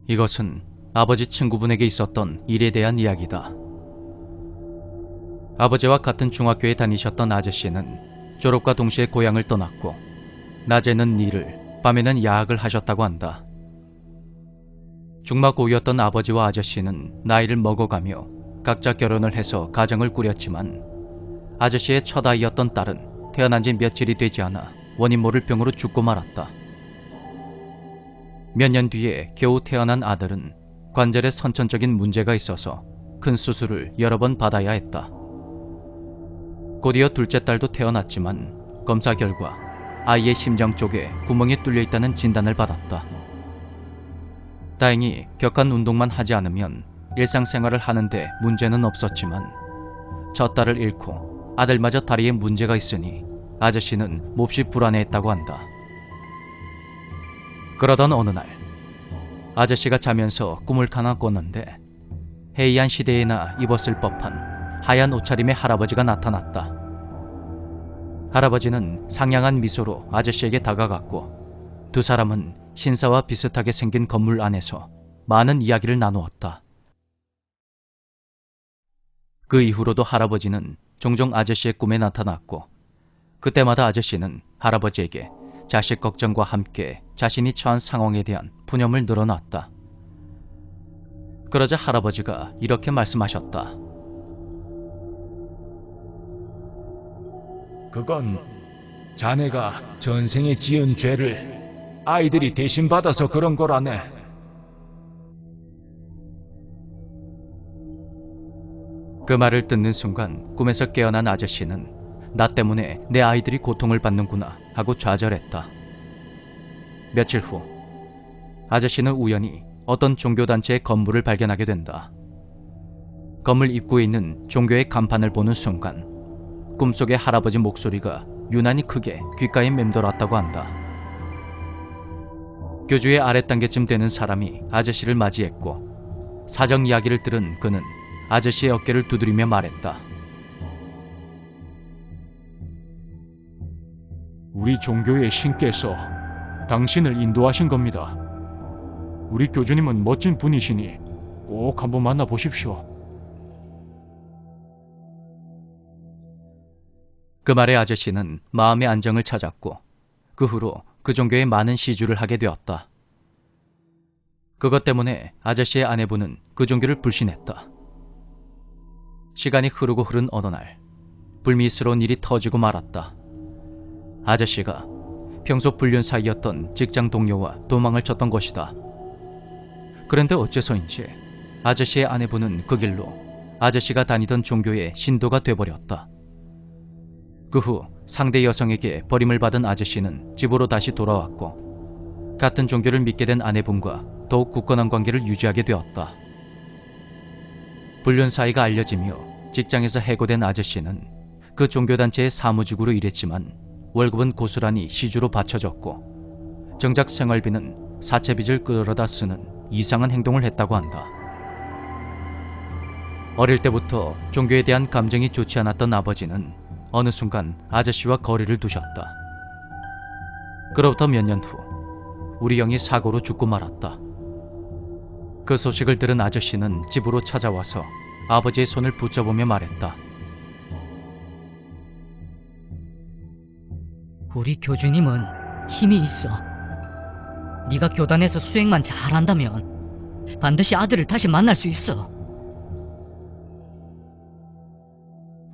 이것은 아버지 친구분에게 있었던 일에 대한 이야기다. 아버지와 같은 중학교에 다니셨던 아저씨는 졸업과 동시에 고향을 떠났고 낮에는 일을, 밤에는 야학을 하셨다고 한다. 중마고우였던 아버지와 아저씨는 나이를 먹어가며 각자 결혼을 해서 가정을 꾸렸지만 아저씨의 첫 아이였던 딸은 태어난 지 며칠이 되지 않아 원인 모를 병으로 죽고 말았다. 몇 년 뒤에 겨우 태어난 아들은 관절에 선천적인 문제가 있어서 큰 수술을 여러 번 받아야 했다. 곧이어 둘째 딸도 태어났지만 검사 결과 아이의 심장 쪽에 구멍이 뚫려 있다는 진단을 받았다. 다행히 격한 운동만 하지 않으면 일상생활을 하는데 문제는 없었지만 첫 딸을 잃고 아들마저 다리에 문제가 있으니 아저씨는 몹시 불안해했다고 한다. 그러던 어느 날 아저씨가 자면서 꿈을 하나 꿨는데 해이한 시대에나 입었을 법한 하얀 옷차림의 할아버지가 나타났다. 할아버지는 상냥한 미소로 아저씨에게 다가갔고 두 사람은 신사와 비슷하게 생긴 건물 안에서 많은 이야기를 나누었다. 그 이후로도 할아버지는 종종 아저씨의 꿈에 나타났고 그때마다 아저씨는 할아버지에게 자식 걱정과 함께 자신이 처한 상황에 대한 푸념을 늘어놨다. 그러자 할아버지가 이렇게 말씀하셨다. 그건 자네가 전생에 지은 죄를 아이들이 대신 받아서 그런 거라네. 그 말을 듣는 순간 꿈에서 깨어난 아저씨는 나 때문에 내 아이들이 고통을 받는구나 하고 좌절했다. 며칠 후 아저씨는 우연히 어떤 종교단체의 건물을 발견하게 된다. 건물 입구에 있는 종교의 간판을 보는 순간 꿈속의 할아버지 목소리가 유난히 크게 귓가에 맴돌았다고 한다. 교주의 아랫단계쯤 되는 사람이 아저씨를 맞이했고 사정 이야기를 들은 그는 아저씨의 어깨를 두드리며 말했다. 우리 종교의 신께서 당신을 인도하신 겁니다. 우리 교주님은 멋진 분이시니 꼭 한번 만나보십시오. 그 말에 아저씨는 마음의 안정을 찾았고 그 후로 그 종교에 많은 시주를 하게 되었다. 그것 때문에 아저씨의 아내분은 그 종교를 불신했다. 시간이 흐르고 흐른 어느 날 불미스러운 일이 터지고 말았다. 아저씨가 평소 불륜 사이였던 직장 동료와 도망을 쳤던 것이다. 그런데 어째서인지 아저씨의 아내분은 그 길로 아저씨가 다니던 종교의 신도가 돼버렸다. 그 후 상대 여성에게 버림을 받은 아저씨는 집으로 다시 돌아왔고 같은 종교를 믿게 된 아내분과 더욱 굳건한 관계를 유지하게 되었다. 불륜 사이가 알려지며 직장에서 해고된 아저씨는 그 종교단체의 사무직으로 일했지만 월급은 고스란히 시주로 받쳐졌고 정작 생활비는 사채빚을 끌어다 쓰는 이상한 행동을 했다고 한다. 어릴 때부터 종교에 대한 감정이 좋지 않았던 아버지는 어느 순간 아저씨와 거리를 두셨다. 그로부터 몇 년 후 우리 형이 사고로 죽고 말았다. 그 소식을 들은 아저씨는 집으로 찾아와서 아버지의 손을 붙잡으며 말했다. 우리 교주님은 힘이 있어. 네가 교단에서 수행만 잘한다면 반드시 아들을 다시 만날 수 있어.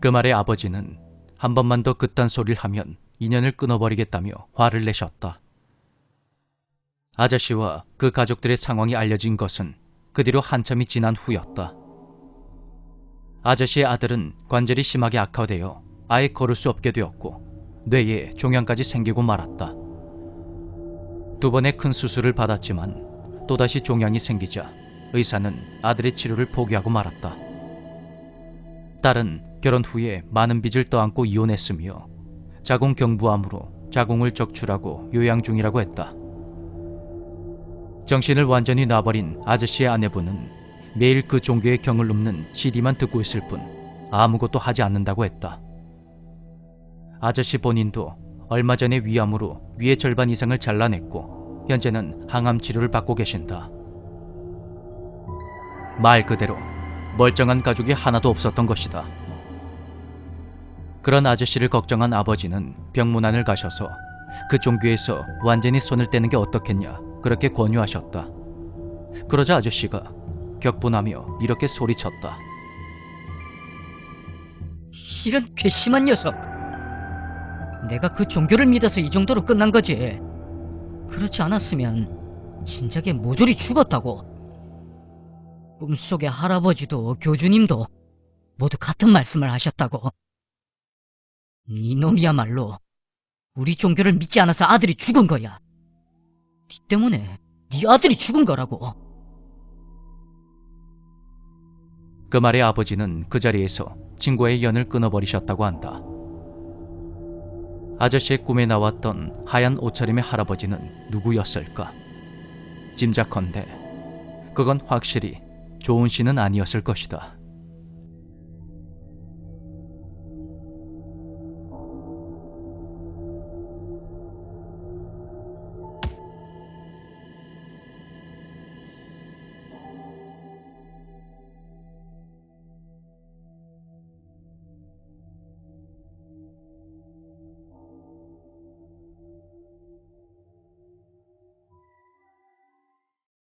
그 말에 아버지는 한 번만 더 그딴 소리를 하면 인연을 끊어버리겠다며 화를 내셨다. 아저씨와 그 가족들의 상황이 알려진 것은 그 뒤로 한참이 지난 후였다. 아저씨의 아들은 관절이 심하게 악화되어 아예 걸을 수 없게 되었고 뇌에 종양까지 생기고 말았다. 두 번의 큰 수술을 받았지만 또다시 종양이 생기자 의사는 아들의 치료를 포기하고 말았다. 딸은 결혼 후에 많은 빚을 떠안고 이혼했으며 자궁경부암으로 자궁을 적출하고 요양 중이라고 했다. 정신을 완전히 놔버린 아저씨의 아내분은 매일 그 종교의 경을 읊는 CD만 듣고 있을 뿐 아무것도 하지 않는다고 했다. 아저씨 본인도 얼마 전에 위암으로 위의 절반 이상을 잘라냈고 현재는 항암 치료를 받고 계신다. 말 그대로 멀쩡한 가족이 하나도 없었던 것이다. 그런 아저씨를 걱정한 아버지는 병문안을 가셔서 그 종교에서 완전히 손을 떼는 게 어떻겠냐 그렇게 권유하셨다. 그러자 아저씨가 격분하며 이렇게 소리쳤다. 이런 괘씸한 녀석. 내가 그 종교를 믿어서 이 정도로 끝난 거지. 그렇지 않았으면 진작에 모조리 죽었다고. 꿈속의 할아버지도 교주님도 모두 같은 말씀을 하셨다고. 이놈이야말로 우리 종교를 믿지 않아서 아들이 죽은 거야. 네 때문에 네 아들이 죽은 거라고. 그 말에 아버지는 그 자리에서 친구의 연을 끊어버리셨다고 한다. 아저씨의 꿈에 나왔던 하얀 옷차림의 할아버지는 누구였을까? 짐작컨대 그건 확실히 좋은 씨는 아니었을 것이다.